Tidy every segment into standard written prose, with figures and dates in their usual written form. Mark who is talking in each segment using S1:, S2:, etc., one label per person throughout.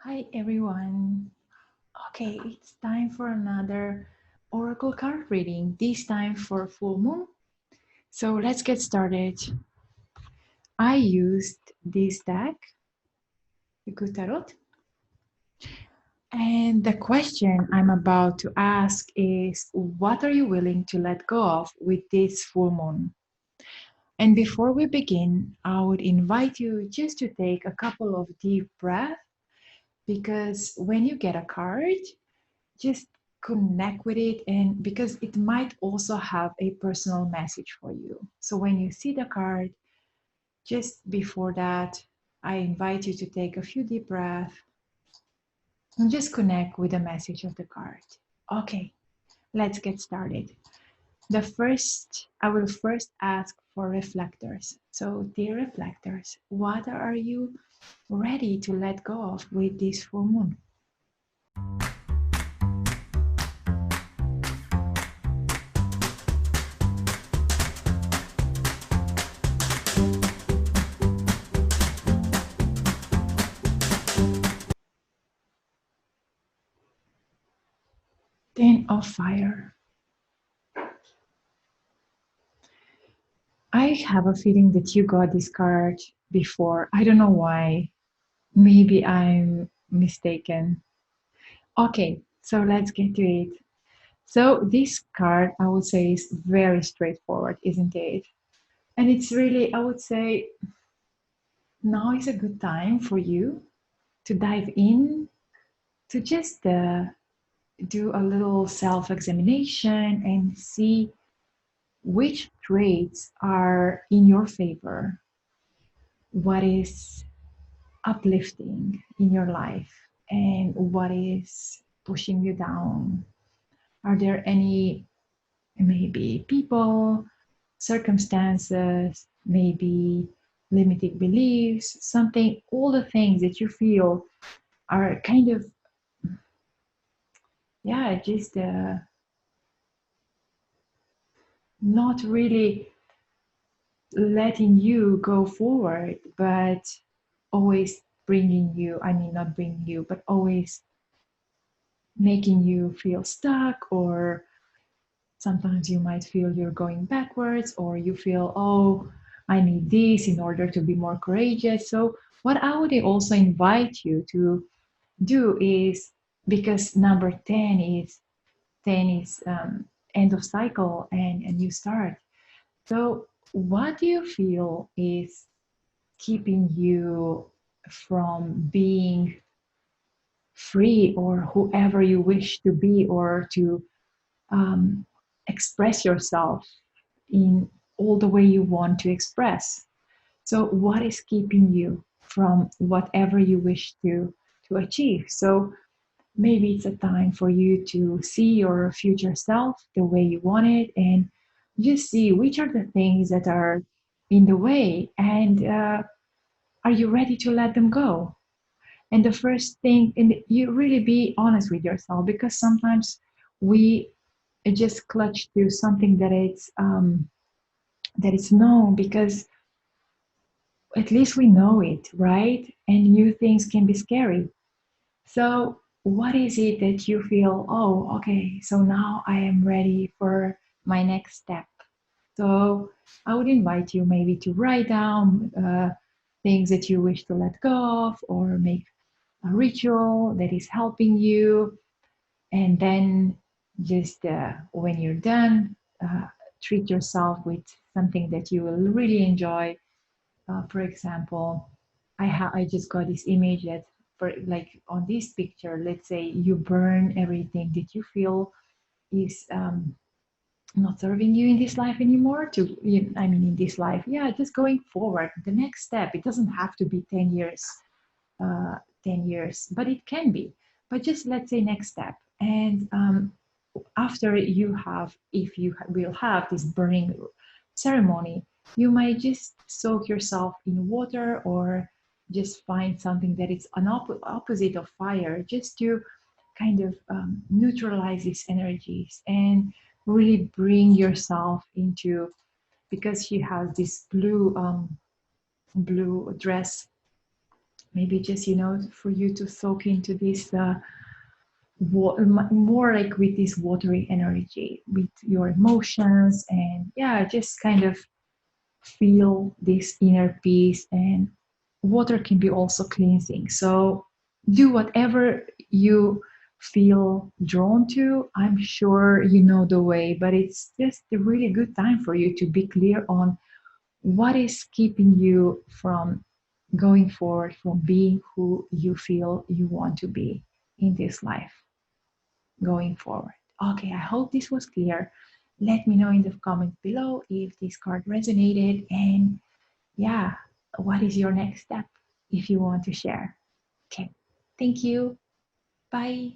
S1: Hi everyone. Okay, it's time for another oracle card reading, this time for full moon. So let's get started. I used this deck, the Good Tarot, and the question I'm about to ask is what are you willing to let go of with this full moon? And before we begin, I would invite you just to take a couple of deep breaths because when you get a card, just connect with it, and because it might also have a personal message for you. So when you see the card, just before that, I invite you to take a few deep breaths and just connect with the message of the card. Okay, let's get started. I will first ask for reflectors. So dear reflectors, what are you ready to let go of with this full moon? Ten of fire. I have a feeling that you got this card before. I don't know why. Maybe I'm mistaken. Okay, so let's get to it. So, this card, I would say, is very straightforward, isn't it? And it's really, I would say, now is a good time for you to dive in, to just do a little self examination and see which traits are in your favor. What is uplifting in your life and what is pushing you down? Are there any maybe people, circumstances, maybe limiting beliefs, something, all the things that you feel are kind of, yeah, just not really letting you go forward, but always bringing you, I mean, not bringing you, but always making you feel stuck, or sometimes you might feel you're going backwards, or you feel, oh, I need this in order to be more courageous. So, what I would also invite you to do is, because number 10 is end of cycle and a new start. So, what do you feel is keeping you from being free or whoever you wish to be, or to um, express yourself in all the way you want to express? So what is keeping you from whatever you wish to achieve? So maybe it's a time for you to see your future self the way you want it, and just see which are the things that are in the way, and are you ready to let them go? And the first thing, and you really be honest with yourself, because sometimes we just clutch to something that is known, because at least we know it, right? And new things can be scary. So, what is it that you feel, oh, okay, so now I am ready for my next step? So, I would invite you maybe to write down things that you wish to let go of, or make a ritual that is helping you. And then, just when you're done, treat yourself with something that you will really enjoy. For example, I just got this image that, for like on this picture, let's say you burn everything that you feel is not serving you in this life anymore. I mean, in this life, yeah, just going forward, the next step. It doesn't have to be 10 years, uh, 10 years, but it can be. But just let's say next step, and after you have, if you will have this burning ceremony, you might just soak yourself in water, or just find something that is an opposite of fire, just to kind of neutralize these energies and really bring yourself into, because she has this blue dress, maybe just, for you to soak into this more like with this watery energy with your emotions, and yeah, just kind of feel this inner peace. And water can be also cleansing, so do whatever you feel drawn to. I'm sure you know the way, but it's just a really good time for you to be clear on what is keeping you from going forward, from being who you feel you want to be in this life going forward. Okay, I hope this was clear. Let me know in the comments below if this card resonated, and yeah, what is your next step if you want to share. Okay, thank you. Bye.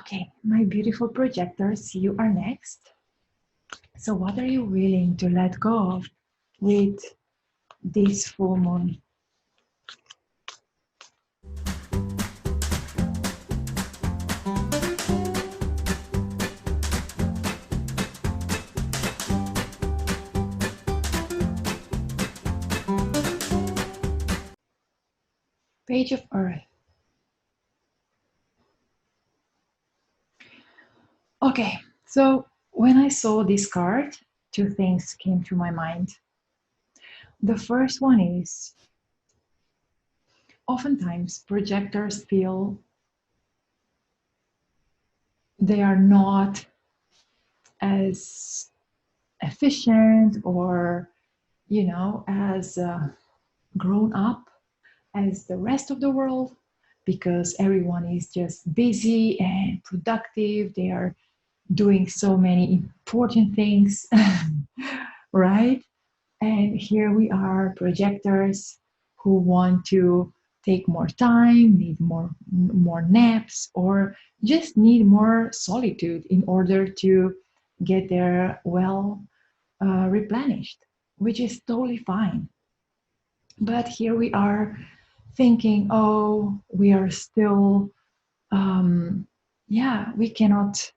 S1: Okay, my beautiful projectors, you are next. So, what are you willing to let go of with this full moon? Page of Earth. Okay, so when I saw this card, two things came to my mind. The first one is oftentimes projectors feel they are not as efficient or, as grown up as the rest of the world, because everyone is just busy and productive. They are doing so many important things, right? And here we are, projectors who want to take more time, need more naps, or just need more solitude in order to get their well replenished, which is totally fine. But here we are thinking, oh, we are still, yeah, we cannot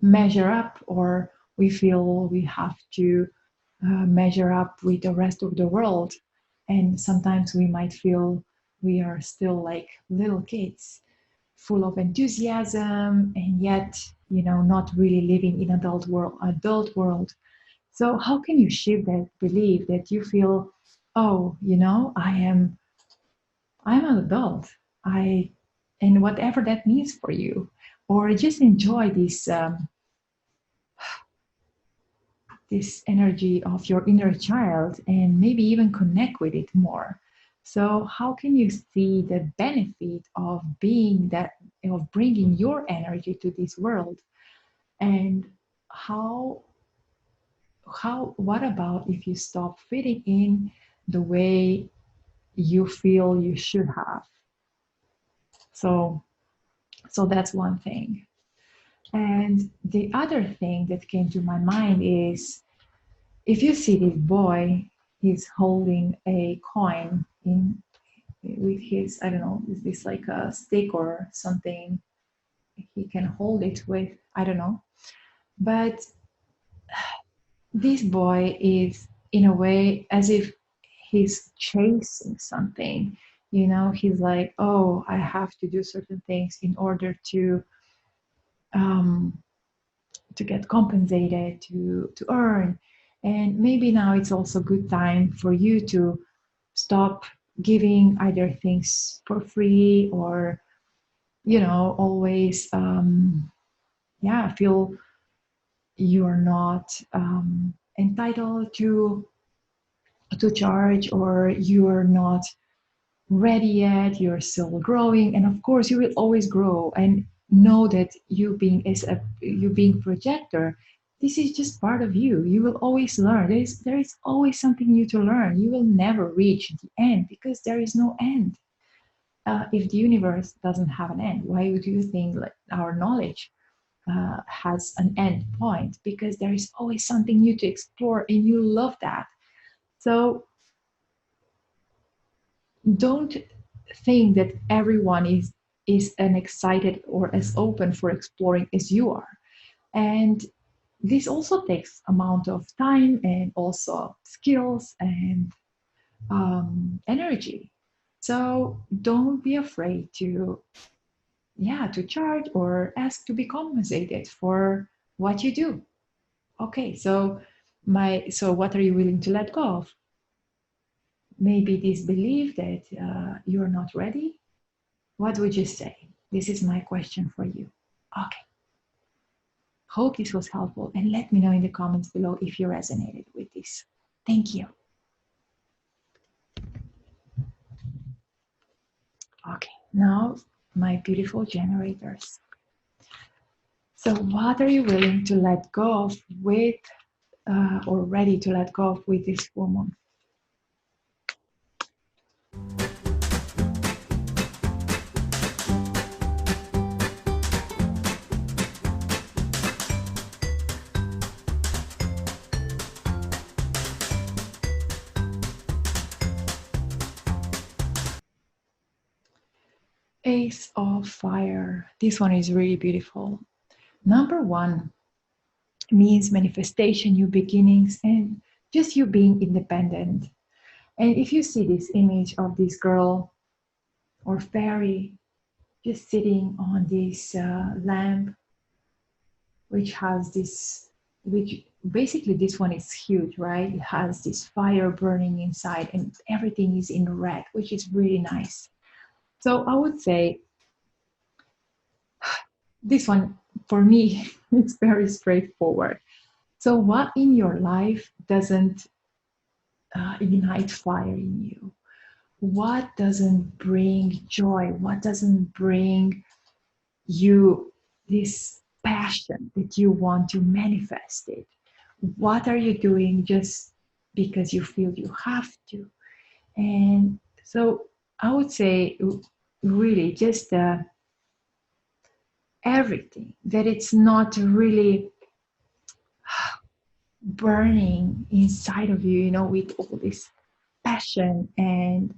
S1: measure up, or we feel we have to measure up with the rest of the world. And sometimes we might feel we are still like little kids, full of enthusiasm, and yet, not really living in adult world. So how can you shift that belief that you feel, oh, I'm an adult. And whatever that means for you, or just enjoy this energy of your inner child, and maybe even connect with it more. So how can you see the benefit of being that, of bringing your energy to this world? And how what about if you stop fitting in the way you feel you should have? So that's one thing. And the other thing that came to my mind is, if you see this boy, he's holding a coin in with his, I don't know, is this like a stick or something he can hold it with? I don't know. But this boy is in a way as if he's chasing something. He's like, oh, I have to do certain things in order um, to get compensated, to earn. And maybe now it's also a good time for you to stop giving either things for free, or always yeah, feel you're not entitled to charge, or you're not ready yet, you're still growing. And of course you will always grow, and know that you being projector, this is just part of you. You will always learn. There is always something new to learn. You will never reach the end, because there is no end. If the universe doesn't have an end, why would you think like our knowledge has an end point? Because there is always something new to explore, and you love that. So don't think that everyone is an excited or as open for exploring as you are. And this also takes amount of time, and also skills, and energy. So don't be afraid to, yeah, to charge or ask to be compensated for what you do. Okay, so what are you willing to let go of? Maybe this belief that you're not ready. What would you say? This is my question for you. Okay. Hope this was helpful, and let me know in the comments below if you resonated with this. Thank you. Okay, now my beautiful generators. So what are you willing to let go of with, or ready to let go of with this full moon? Ace of Fire. This one is really beautiful. Number one means manifestation, new beginnings, and just you being independent. And if you see this image of this girl or fairy just sitting on this lamp, which has this, which basically this one is huge, right? It has this fire burning inside and everything is in red, which is really nice. So I would say this one, for me, it's very straightforward. So what in your life doesn't ignite fire in you? What doesn't bring joy? What doesn't bring you this passion that you want to manifest it? What are you doing just because you feel you have to? And so I would say, really, just everything that it's not really burning inside of you, with all this passion and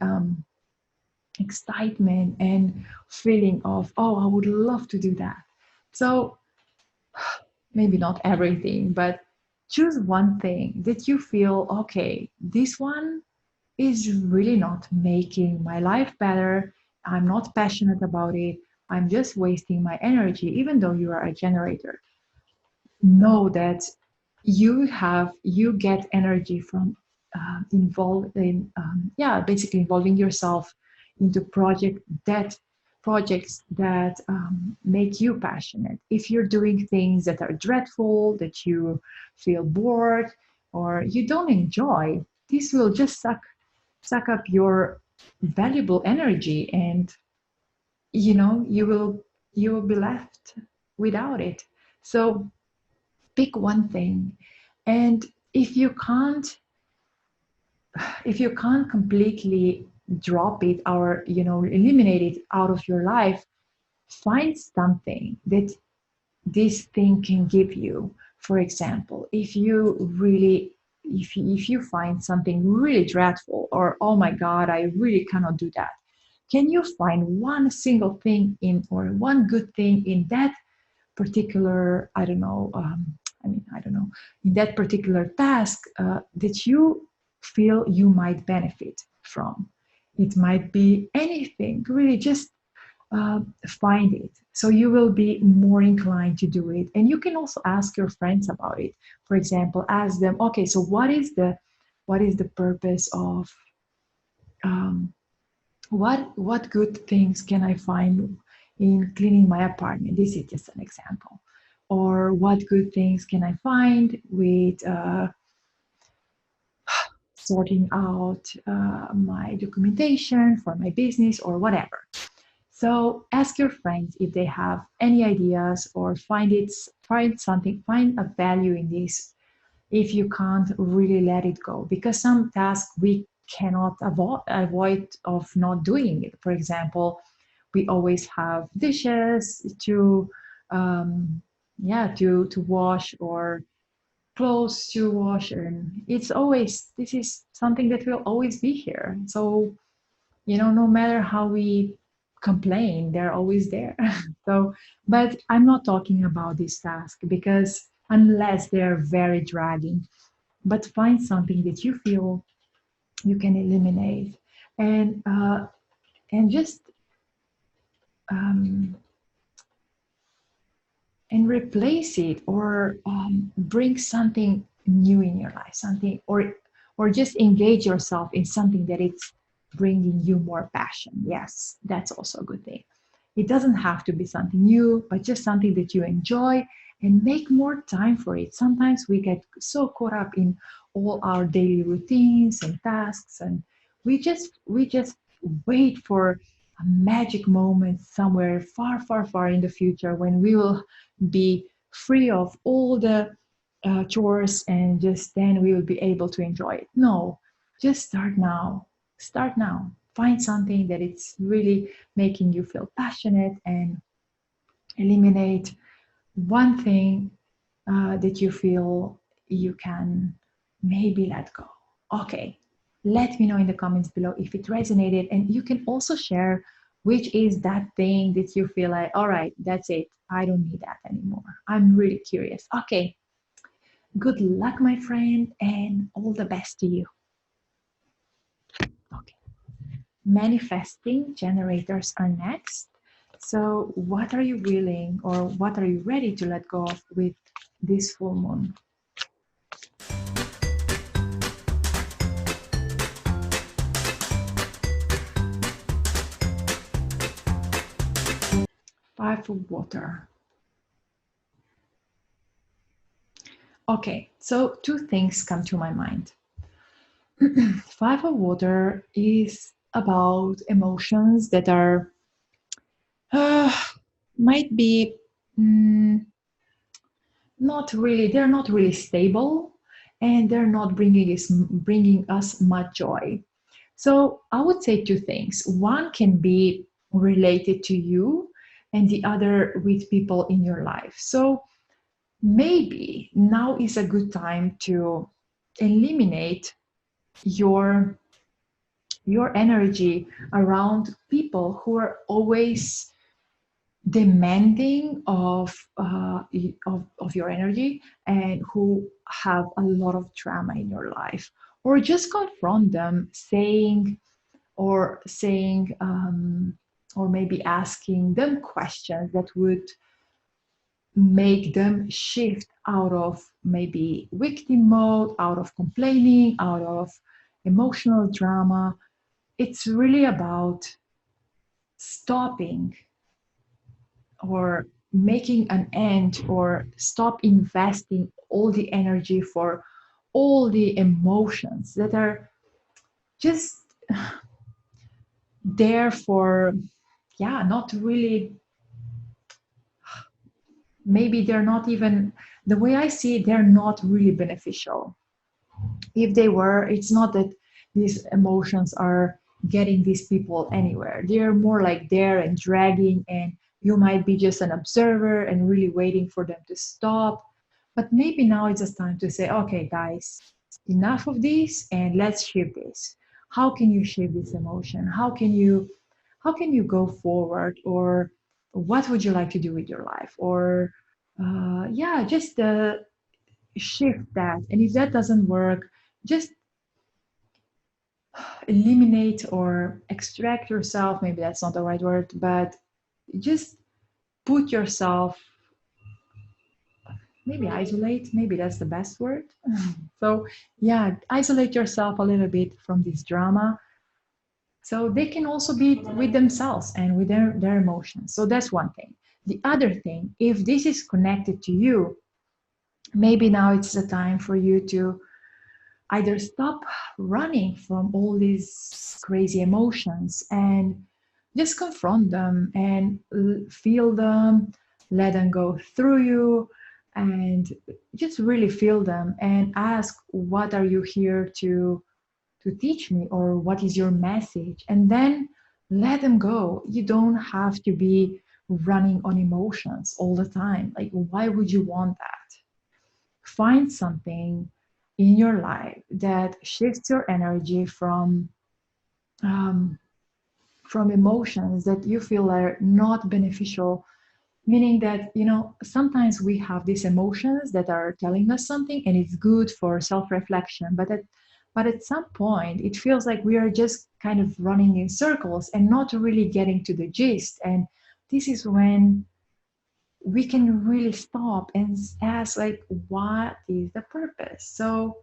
S1: excitement and feeling of, oh, I would love to do that. So maybe not everything, but choose one thing that you feel, okay, this one is really not making my life better. I'm not passionate about it. I'm just wasting my energy, even though you are a generator. Know that you get energy from involved in, basically involving yourself into projects that make you passionate. If you're doing things that are dreadful, that you feel bored or you don't enjoy, this will just suck up your valuable energy, and you will be left without it. So pick one thing, and if you can't completely drop it or eliminate it out of your life, find something that this thing can give you. For example, if you find something really dreadful, or oh my god, I really cannot do that, can you find one single thing in, or one good thing in that particular, I don't know, I don't know, in that particular task that you feel you might benefit from? It might be anything, really. Just find it, so you will be more inclined to do it. And you can also ask your friends about it. For example, ask them, okay, so what is the purpose of, what good things can I find in cleaning my apartment? This is just an example. Or what good things can I find with sorting out my documentation for my business or whatever. So ask your friends if they have any ideas, or find a value in this if you can't really let it go. Because some tasks we cannot avoid of not doing it. For example, we always have dishes to to wash, or clothes to wash, and this is something that will always be here. So no matter how we complain, they're always there. So, but I'm not talking about this task, because unless they're very dragging, but find something that you feel you can eliminate, and just um, and replace it, or bring something new in your life, something, or just engage yourself in something that it's bringing you more passion. Yes, that's also a good thing. It doesn't have to be something new, but just something that you enjoy, and make more time for it. Sometimes we get so caught up in all our daily routines and tasks, and we just wait for a magic moment somewhere far, far, far in the future, when we will be free of all the chores, and just then we will be able to enjoy it. No, just start now. Start now. Find something that it's really making you feel passionate, and eliminate one thing that you feel you can maybe let go. Okay, let me know in the comments below if it resonated, and you can also share which is that thing that you feel like, all right, that's it. I don't need that anymore. I'm really curious. Okay, good luck, my friend, and all the best to you. Okay, manifesting generators are next. So, what are you willing, or what are you ready to let go of with this full moon? Five of water. Okay, so two things come to my mind. Five of water is about emotions that are uh, might be mm, they're not really stable, and they're not bringing us much joy. So I would say two things. One can be related to you, and the other with people in your life. So maybe now is a good time to eliminate your energy around people who are always demanding of your energy, and who have a lot of drama in your life. Or just confront them, saying or maybe asking them questions that would make them shift out of maybe victim mode, out of complaining, out of emotional drama. It's really about stopping, or making an end, or stop investing all the energy for all the emotions that are just there for, yeah, not really, maybe they're not even, the way I see it, they're not really beneficial. If they were, it's not that these emotions are getting these people anywhere. They're more like there and dragging, and you might be just an observer and really waiting for them to stop. But maybe now it's just time to say, okay, guys, enough of this, and let's shift this. How can you shift this emotion? How can you go forward? Or what would you like to do with your life? Or yeah, just shift that. And if that doesn't work, just eliminate or extract yourself. Maybe that's not the right word, but just put yourself, maybe isolate, maybe that's the best word. So yeah, isolate yourself a little bit from this drama, so they can also be with themselves and with their emotions. So that's one thing. The other thing, if this is connected to you, maybe now it's the time for you to either stop running from all these crazy emotions, and just confront them, and feel them, let them go through you, and just really feel them, and ask, what are you here to teach me, or what is your message? And then let them go. You don't have to be running on emotions all the time. Like, why would you want that? Find something in your life that shifts your energy um, from emotions that you feel are not beneficial. Meaning that, sometimes we have these emotions that are telling us something, and it's good for self-reflection, but But at some point, it feels like we are just kind of running in circles and not really getting to the gist. And this is when we can really stop and ask, like, what is the purpose? So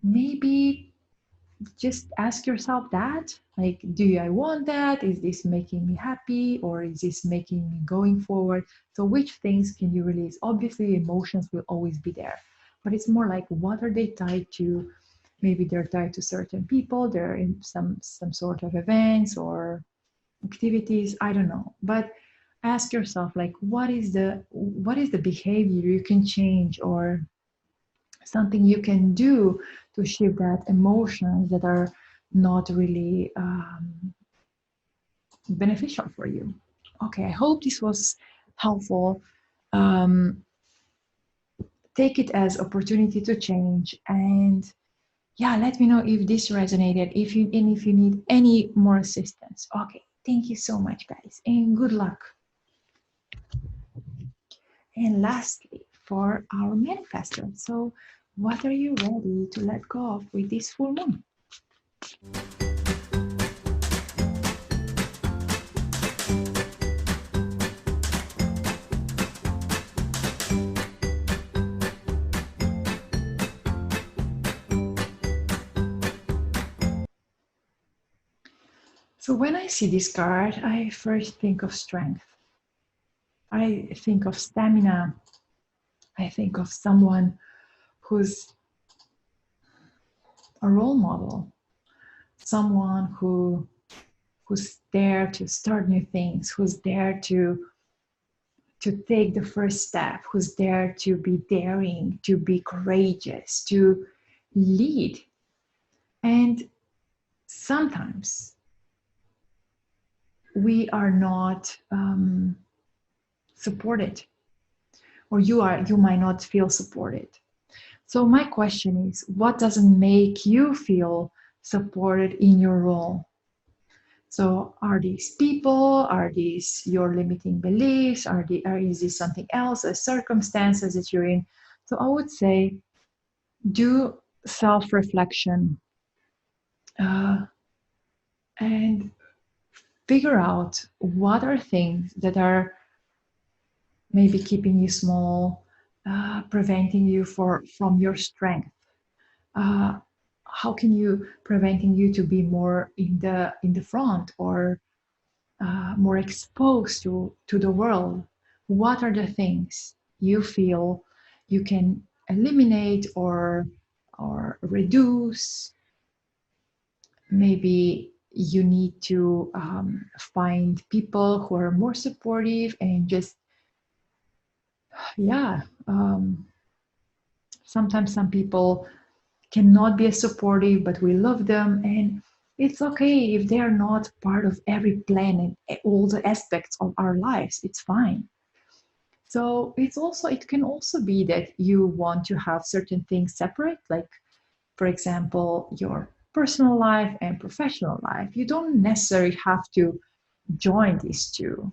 S1: maybe just ask yourself that, like, do I want that? Is this making me happy, or is this making me going forward? So which things can you release? Obviously emotions will always be there, but it's more like, what are they tied to? Maybe they're tied to certain people, they're in some sort of events or activities, I don't know. But ask yourself, like, what is the behavior you can change, or something you can do to shift that emotions that are not really beneficial for you. Okay, I hope this was helpful. um, Take it as opportunity to change, and yeah, let me know if this resonated, if you need any more assistance. Okay, thank you so much, guys, and good luck. And lastly, for our manifestor, so what are you ready to let go of with this full moon? So when I see this card, I first think of strength. I think of stamina. I think of someone who's a role model, someone who's there to start new things, who's there to take the first step, who's there to be daring, to be courageous, to lead. And sometimes we are not supported, or you might not feel supported. So my question is, what doesn't make you feel supported in your role? So are these people? Are these your limiting beliefs? Is this something else, a circumstances that you're in? So I would say, do self-reflection, uh, and figure out what are things that are maybe keeping you small, preventing you from your strength. Uh, how can you preventing you to be more in the front, or more exposed to the world? What are the things you feel you can eliminate or reduce? Maybe you need to find people who are more supportive, and just, yeah, sometimes some people cannot be as supportive, but we love them, and it's okay if they are not part of every plan and all the aspects of our lives. It's fine. So it can also be that you want to have certain things separate, like, for example, your personal life and professional life. You don't necessarily have to join these two.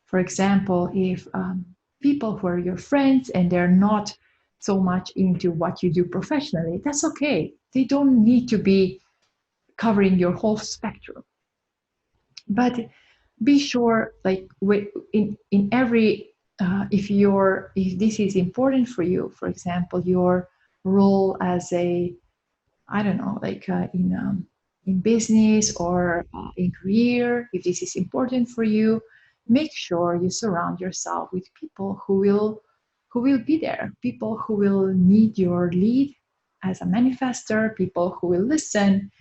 S1: For example, if people who are your friends and they're not so much into what you do professionally, that's okay. They don't need to be covering your whole spectrum. But be sure, like, in every if this is important for you, for example, your role as a, I don't know, like, in business or in career, if this is important for you, make sure you surround yourself with people who will be there, people who will need your lead as a manifester, people who will listen.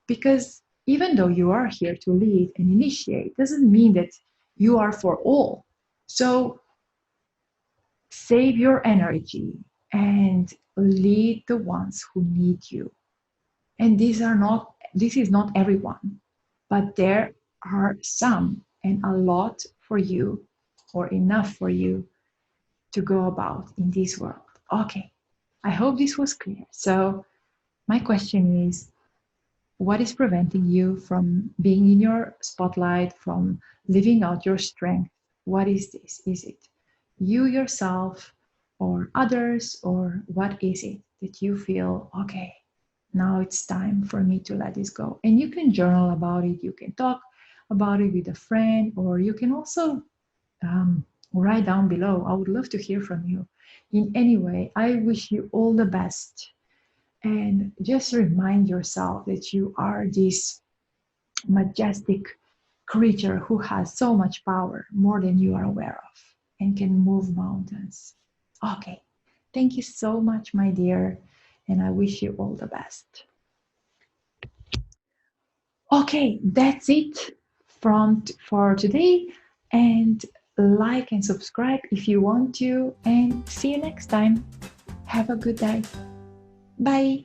S1: Because even though you are here to lead and initiate, doesn't mean that you are for all. So save your energy and lead the ones who need you. And this is not everyone, but there are some, and a lot for you, or enough for you to go about in this world. Okay, I hope this was clear. So my question is, what is preventing you from being in your spotlight, from living out your strength? What is this? Is it you yourself, or others, or what is it that you feel, okay, now it's time for me to let this go. And you can journal about it, you can talk about it with a friend, or you can also write down below. I would love to hear from you. In any way, I wish you all the best. And just remind yourself that you are this majestic creature who has so much power, more than you are aware of, and can move mountains. Okay, thank you so much, my dear, and I wish you all the best. Okay, that's it for today, and like and subscribe if you want to, and see you next time. Have a good day. Bye.